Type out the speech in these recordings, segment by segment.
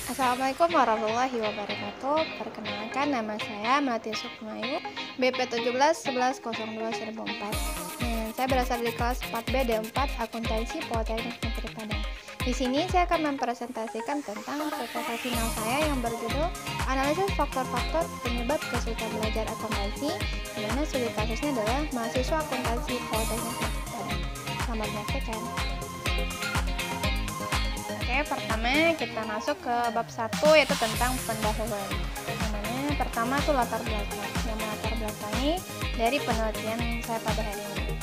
Assalamualaikum warahmatullahi wabarakatuh. Perkenalkan, nama saya Melati Sukmayu, BP 1711021004. Saya berasal dari kelas 4B D4 Akuntansi Politeknik Negeri Padang. Di sini saya akan mempresentasikan tentang proposal final saya yang berjudul Analisis Faktor-Faktor Penyebab Kesulitan Belajar Akuntansi, di mana studi kasusnya adalah mahasiswa akuntansi Politeknik Negeri Padang. Selamat menyaksikan. Oke, pertama kita masuk ke bab 1, yaitu tentang pendahuluan. Yang mana pertama itu latar belakang. Yang melatar belakangi dari penelitian saya pada hari ini.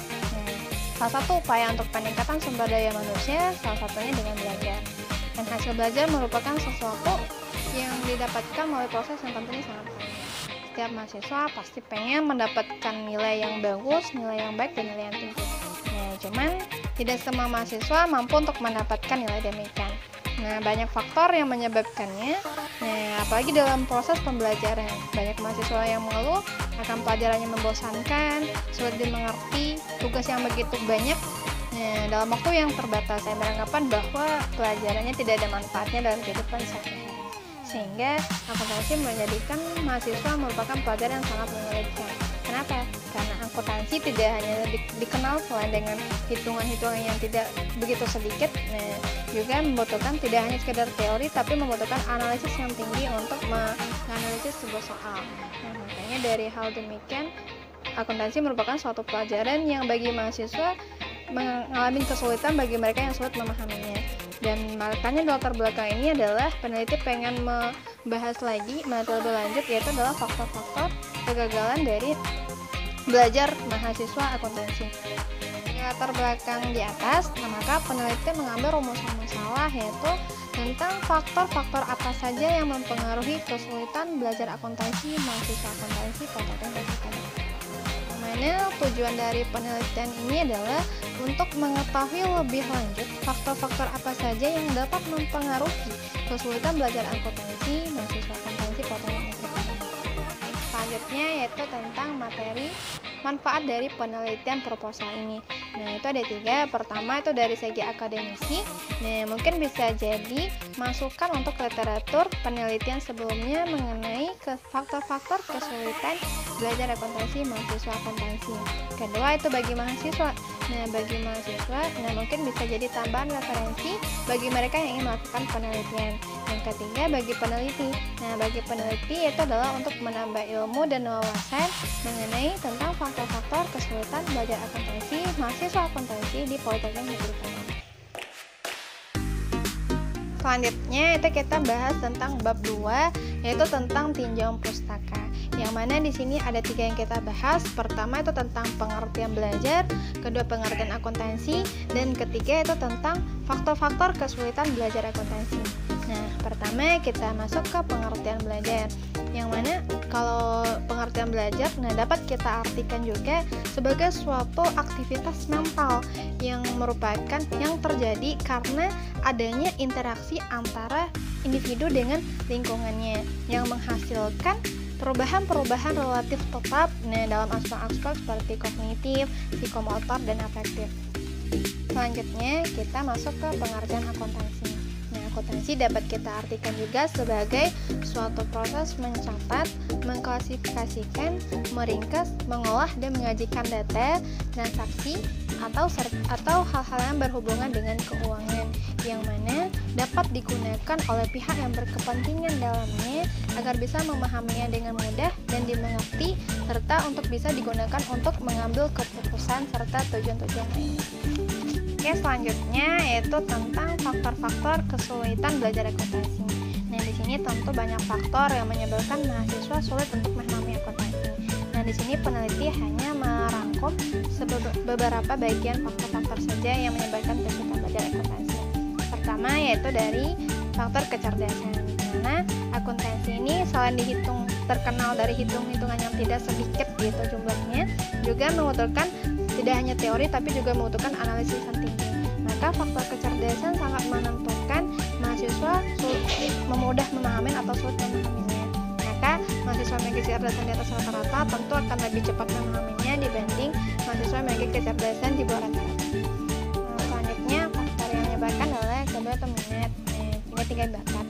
Salah satu upaya untuk peningkatan sumber daya manusia, salah satunya dengan belajar. Dan hasil belajar merupakan sesuatu yang didapatkan melalui proses yang tentunya sangat panjang. Setiap mahasiswa pasti pengen mendapatkan nilai yang bagus, nilai yang baik, dan nilai yang tinggi. Cuman tidak semua mahasiswa mampu untuk mendapatkan nilai demikian. Banyak faktor yang menyebabkannya. Apalagi dalam proses pembelajaran, banyak mahasiswa yang mengeluh akan pelajarannya membosankan, sulit dimengerti, tugas yang begitu banyak dalam waktu yang terbatas. Saya beranggapan bahwa pelajarannya tidak ada manfaatnya dalam kehidupan sehari-hari. Sehingga akuntansi menjadikan mahasiswa merupakan pelajaran yang sangat menyulitkan. Kenapa? Karena akuntansi tidak hanya dikenal selain dengan hitungan-hitungan yang tidak begitu sedikit, juga membutuhkan tidak hanya sekedar teori, tapi membutuhkan analisis yang tinggi untuk menganalisis sebuah soal. Makanya dari hal demikian, akuntansi merupakan suatu pelajaran yang bagi mahasiswa mengalami kesulitan bagi mereka yang sulit memahaminya. Dan makanya di latar belakang ini adalah peneliti pengen membahas lagi lebih lanjut, yaitu adalah faktor-faktor kegagalan dari belajar mahasiswa akuntansi. Di latar belakang di atas, maka peneliti mengambil rumusan masalah, yaitu tentang faktor-faktor apa saja yang mempengaruhi kesulitan belajar akuntansi mahasiswa akuntansi Politeknik Negeri Padang. Mana tujuan dari penelitian ini adalah untuk mengetahui lebih lanjut faktor-faktor apa saja yang dapat mempengaruhi kesulitan belajar akuntansi mahasiswa akuntansi Politeknik Negeri Padang. Selanjutnya yaitu tentang materi manfaat dari penelitian proposal ini. Itu ada 3. Pertama itu dari segi akademisi. Mungkin bisa jadi masukan untuk literatur penelitian sebelumnya mengenai faktor-faktor kesulitan belajar akuntansi mahasiswa akuntansi. Kedua itu bagi mahasiswa. Bagi mahasiswa, mungkin bisa jadi tambahan referensi bagi mereka yang ingin melakukan penelitian. Yang ketiga bagi peneliti. Bagi peneliti itu adalah untuk menambah ilmu dan wawasan mengenai tentang faktor-faktor kesulitan belajar akuntansi mahasiswa akuntansi di Politeknik Negeri Padang. Selanjutnya itu kita bahas tentang bab 2, yaitu tentang tinjauan pustaka. Yang mana di sini ada 3 yang kita bahas. Pertama itu tentang pengertian belajar, kedua pengertian akuntansi, dan ketiga itu tentang faktor-faktor kesulitan belajar akuntansi. Pertama kita masuk ke pengertian belajar. Yang mana kalau pengertian belajar dapat kita artikan juga sebagai suatu aktivitas mental yang merupakan yang terjadi karena adanya interaksi antara individu dengan lingkungannya yang menghasilkan perubahan-perubahan relatif tetap dalam aspek-aspek seperti kognitif, psikomotor, dan afektif. Selanjutnya kita masuk ke pengertian akuntansi. Akuntansi dapat kita artikan juga sebagai suatu proses mencatat, mengklasifikasikan, meringkas, mengolah, dan menyajikan data, transaksi, atau hal-hal yang berhubungan dengan keuangan, yang mana dapat digunakan oleh pihak yang berkepentingan dalamnya agar bisa memahaminya dengan mudah dan dimengerti, serta untuk bisa digunakan untuk mengambil keputusan serta tujuan-tujuan lain. Oke, selanjutnya yaitu tentang faktor-faktor kesulitan belajar akuntansi. Di sini tentu banyak faktor yang menyebabkan mahasiswa sulit untuk memahami akuntansi. Di sini peneliti hanya merangkum beberapa bagian faktor-faktor saja yang menyebabkan kesulitan belajar akuntansi. Pertama yaitu dari faktor kecerdasan. Karena akuntansi ini selain terkenal dari hitung-hitungan yang tidak sedikit gitu jumlahnya, juga membutuhkan tidak hanya teori tapi juga membutuhkan analisis yang tinggi. Maka faktor kecerdasan sangat menentukan mahasiswa mudah memahami atau sulit memahaminya. Maka mahasiswa memiliki kecerdasan di atas rata-rata tentu akan lebih cepat memahaminya dibanding mahasiswa memiliki kecerdasan di bawah rata-rata. Selanjutnya faktor yang menyebabkan adalah kedua minat, punya 3 bakat.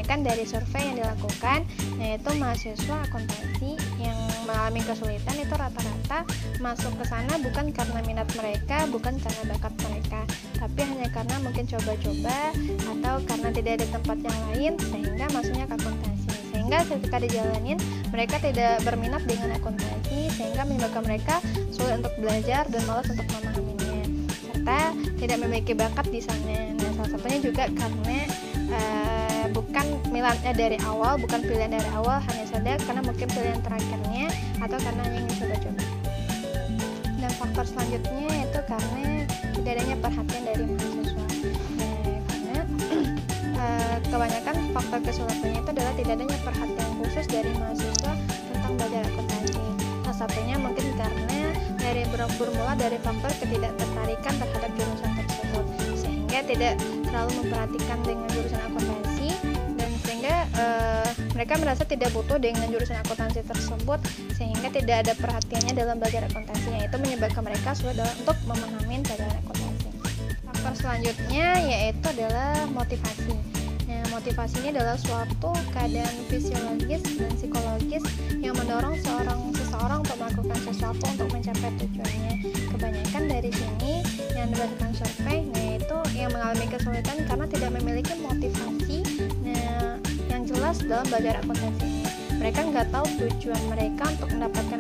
kebanyakan dari survei yang dilakukan, yaitu mahasiswa akuntansi yang mengalami kesulitan itu rata-rata masuk ke sana bukan karena minat mereka, bukan karena bakat mereka, tapi hanya karena mungkin coba-coba atau karena tidak ada tempat yang lain sehingga masuknya ke akuntansi. Sehingga ketika dijalanin mereka tidak berminat dengan akuntansi, sehingga menyebabkan mereka sulit untuk belajar dan malas untuk memahaminya, serta tidak memiliki bakat di sana. Nah, salah satunya juga karena bukan minatnya dari awal, bukan pilihan dari awal, hanya saja karena mungkin pilihan terakhirnya atau karena yang coba-coba. Dan faktor selanjutnya itu karena tidak adanya perhatian dari mahasiswa. Karena kebanyakan faktor kesulitannya itu adalah tidak adanya perhatian khusus dari mahasiswa tentang belajar akuntansi. Salah satunya mungkin karena bermula dari faktor ketidaktertarikan terhadap jurusan tersebut, sehingga tidak terlalu memperhatikan dengan jurusan akuntansi, dan sehingga mereka merasa tidak butuh dengan jurusan akuntansi tersebut, sehingga tidak ada perhatiannya dalam belajar akuntansinya. Itu menyebabkan mereka sulit untuk memahami pelajaran akuntansi. Faktor selanjutnya yaitu adalah motivasi. Nah, motivasi ini adalah suatu keadaan fisiologis dan psikologis yang mendorong seseorang untuk melakukan sesuatu untuk mencapai tujuannya. Kebanyakan dari sini yang berdasarkan survei, yaitu yang mengalami kesulitan karena tidak memiliki motivasi yang jelas dalam belajar akuntansi ini. Mereka nggak tahu tujuan mereka untuk mendapatkan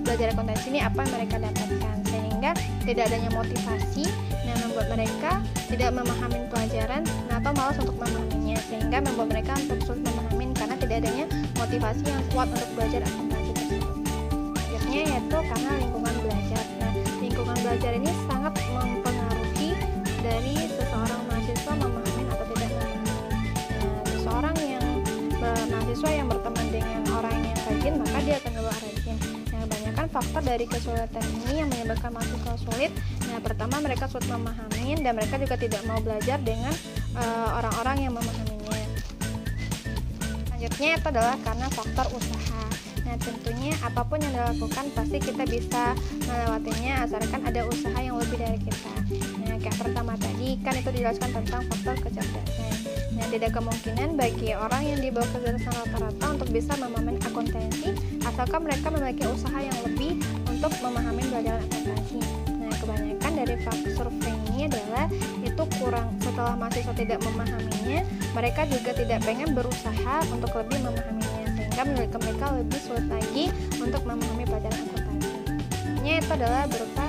belajar akuntansi ini apa yang mereka dapatkan, sehingga tidak adanya motivasi yang membuat mereka tidak memahami pelajaran atau malas untuk memahaminya, sehingga membuat mereka untuk sulit memahami karena tidak adanya motivasi yang kuat untuk belajar akuntansi tersebut. Akhirnya yaitu karena lingkungan belajar. Nah, lingkungan belajar ini sangat mempengaruhi dari seseorang mahasiswa memahami atau tidak memahami. Seseorang mahasiswa yang berteman dengan orang yang rajin, maka dia akan lebih rajin. Nah, kebanyakan faktor dari kesulitan ini yang menyebabkan mahasiswa sulit. Nah, pertama mereka sulit memahami, dan mereka juga tidak mau belajar dengan orang-orang yang memahaminya. Selanjutnya itu adalah karena faktor usaha. Nah, tentunya apapun yang dilakukan pasti kita bisa melewatinya asalkan ada usaha yang lebih dari kita. Nah, kayak pertama tadi kan itu dijelaskan tentang faktor kecerdasan. Nah, tidak kemungkinan bagi orang yang di bawah kecerdasan rata-rata untuk bisa memahami akuntansi asalkan mereka memiliki usaha yang lebih untuk memahami pelajaran akuntansi. Nah, kebanyakan dari faktor survei ini adalah itu kurang, setelah mahasiswa tidak memahaminya, mereka juga tidak pengen berusaha untuk lebih memahaminya, sehingga mereka lebih sulit lagi untuk memahami pelajaran akuntansi. Itu adalah berupa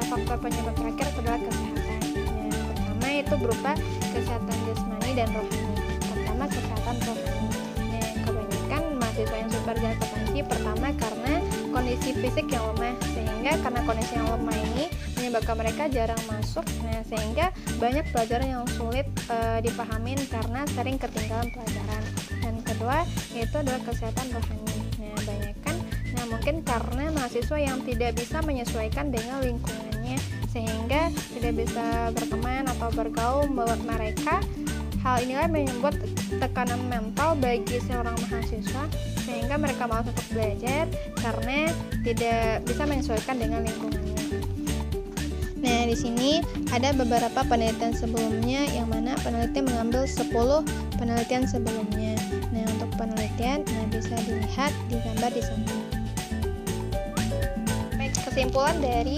faktor penyebab terakhir adalah kesehatan. Yang pertama itu berupa kesehatan jasmani dan rohani. Pertama, kesehatan rohani. Nah, kebanyakan mahasiswa yang sulit belajar akuntansi pertama karena kondisi fisik yang lemah, sehingga karena kondisi yang lemah ini menyebabkan mereka jarang masuk. Nah, sehingga banyak pelajaran yang sulit dipahami karena sering ketinggalan pelajaran. Dan kedua yaitu adalah kesehatan rohani. Nah, mungkin karena mahasiswa yang tidak bisa menyesuaikan dengan lingkungannya, sehingga tidak bisa berteman atau bergaul membuat mereka. Hal inilah membuat tekanan mental bagi seorang mahasiswa, sehingga mereka malas untuk belajar karena tidak bisa menyesuaikan dengan lingkungannya. Nah, di sini ada beberapa penelitian sebelumnya, yang mana penelitian mengambil 10 penelitian sebelumnya. Nah, untuk penelitian bisa dilihat di gambar di sana. Kesimpulan dari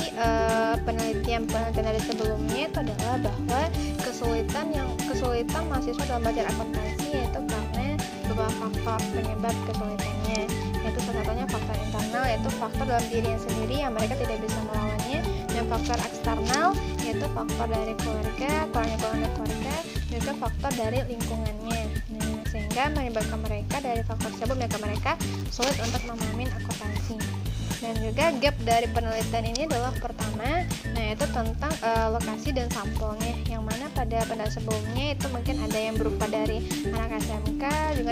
penelitian dari sebelumnya itu adalah bahwa kesulitan mahasiswa dalam belajar akuntansi yaitu karena beberapa faktor penyebab kesulitannya, yaitu salah satunya faktor internal, yaitu faktor dalam dirinya sendiri yang mereka tidak bisa melawannya, dan faktor eksternal yaitu faktor dari keluarga, kurangnya keluarga, dan juga faktor dari lingkungannya. Nah, sehingga menyebabkan mereka dari faktor tersebut mereka sulit untuk memahami akuntansi. Dan juga gap dari penelitian ini adalah pertama, yaitu tentang lokasi dan sampelnya, yang mana pada sebelumnya itu mungkin ada yang berupa dari anak SMK juga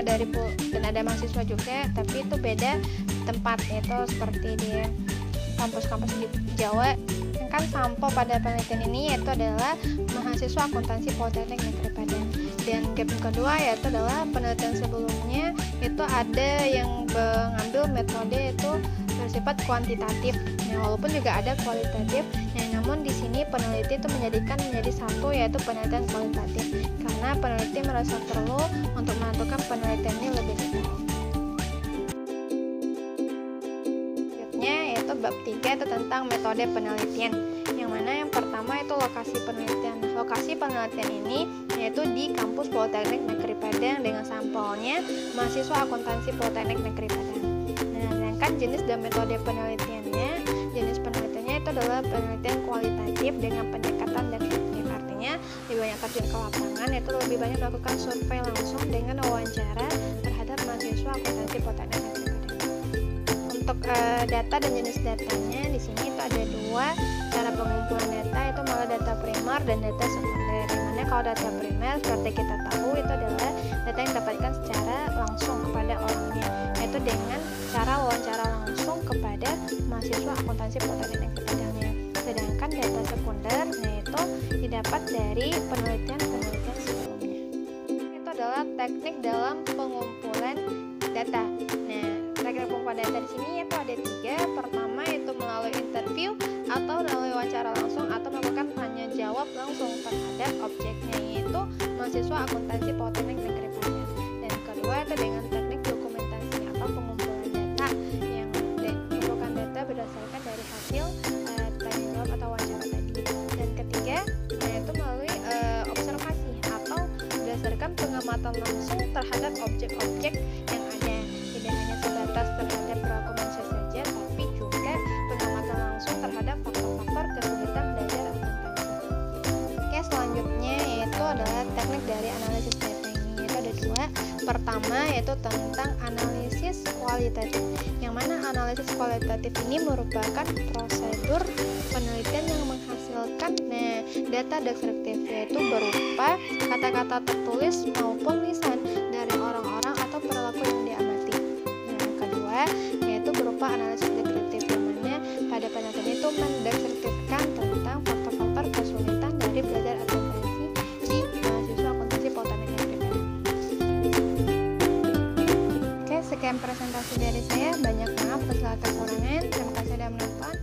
dan ada mahasiswa juga, tapi itu beda tempat, itu seperti di kampus-kampus di Jawa. Kan sampel pada penelitian ini yaitu adalah mahasiswa akuntansi Politeknik Negeri Padang. Dan gap yang kedua yaitu adalah penelitian sebelumnya itu ada yang mengambil metode itu bersifat kuantitatif. Nah, walaupun juga ada kualitatif, namun di sini peneliti itu menjadi satu, yaitu penelitian kualitatif. karena peneliti merasa perlu untuk menentukan penelitian ini lebih detail. Selanjutnya yaitu bab 3 itu tentang metode penelitian, yang mana yang pertama itu lokasi penelitian. Lokasi penelitian ini yaitu di kampus Politeknik Negeri Padang dengan sampelnya mahasiswa akuntansi Politeknik Negeri Padang. Nah, sedangkan jenis dan metode penelitiannya, jenis penelitiannya itu adalah penelitian kualitatif dengan pendekatan deskriptif. Artinya lebih banyak terjun ke lapangan, yaitu lebih banyak melakukan survei langsung dengan wawancara terhadap mahasiswa akuntansi Politeknik Negeri Padang. Untuk data dan jenis datanya di sini itu ada dua cara pengumpulan data, itu malah data primer dan data sekunder. Dimana kalau data primer seperti kita tahu itu adalah data yang didapatkan secara langsung kepada orangnya, yaitu dengan cara wawancara langsung kepada mahasiswa akuntansi Politeknik Negeri Padangnya. Sedangkan data sekunder yaitu didapat dari penelitian-penelitian sebelumnya. Itu adalah teknik dalam pengumpulan data. Nah, teknik pengumpulan data di sini itu ada 3. Pertama itu melalui interview atau melalui wawancara langsung atau melakukan tanya jawab langsung terhadap objeknya, yaitu mahasiswa akuntansi Politeknik Negeri Padang. Dan kedua itu dengan teknik dokumentasi atau pengumpulan data yang mengumpulkan data berdasarkan dari hasil tanya jawab atau wawancara tadi. Dan ketiga yaitu melalui observasi atau berdasarkan pengamatan langsung terhadap objek-objek yang ada, tidak hanya sebatas terhadap perilaku manusia saja, tapi juga pengamatan langsung terhadap faktor-faktor kesulitan belajar akuntansi. Oke, selanjutnya yaitu adalah teknik dari analisis data. Ini yaitu ada 2. Pertama yaitu tentang analisis kualitatif, yang mana analisis kualitatif ini merupakan prosedur penelitian yang menghasilkan data deskriptif, yaitu berupa kata-kata tertulis maupun lisan dari orang-orang atau perilaku yang diamati. Yang kedua yaitu berupa analisis deskriptif, yang mana pada penelitian itu mendeskriptifkan tentang faktor-faktor kesulitan dari belajar akuntansi di mahasiswa akuntansi Politeknik Negeri Padang. Oke, sekian presentasi dari saya. Banyak maaf segala kekurangan. Terima kasih sudah menonton.